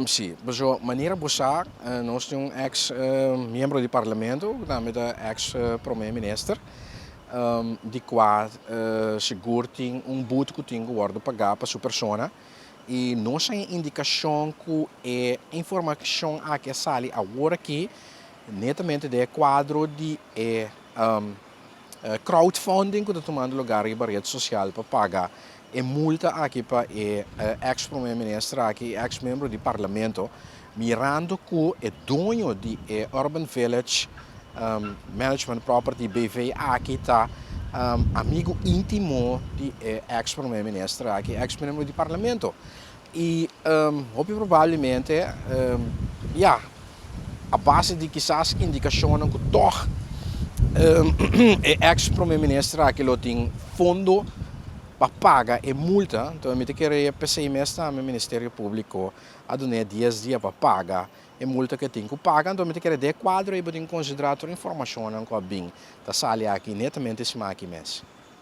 Sim, pero maneira buscar, nós temos um ex-membro do Parlamento, também da ex-primeiro-ministro, de qual seguro tem boot que tem que pagar para sua persona e nós temos indicação que é informação a que sai agora que netamente de quadro de crowdfunding que está tomando lugar em rede social para pagar e multa aqui para ex-primeiro-ministro aqui, ex-membro do parlamento, mirando que é dono de Urban Village Management Property BV aqui está amigo íntimo de ex-primeiro-ministro aqui, ex-membro do parlamento. E provavelmente, a base de quizás indicação que toch ex-primeiro-ministro que tem fundo para pagar e multa, então eu queria PCMS também Ministério Público a donar 10 dias para pagar e multa que tem que pagar, então eu queria de quadro e poder considerar toda a informação que bem está sali aqui netamente esse aqui mês.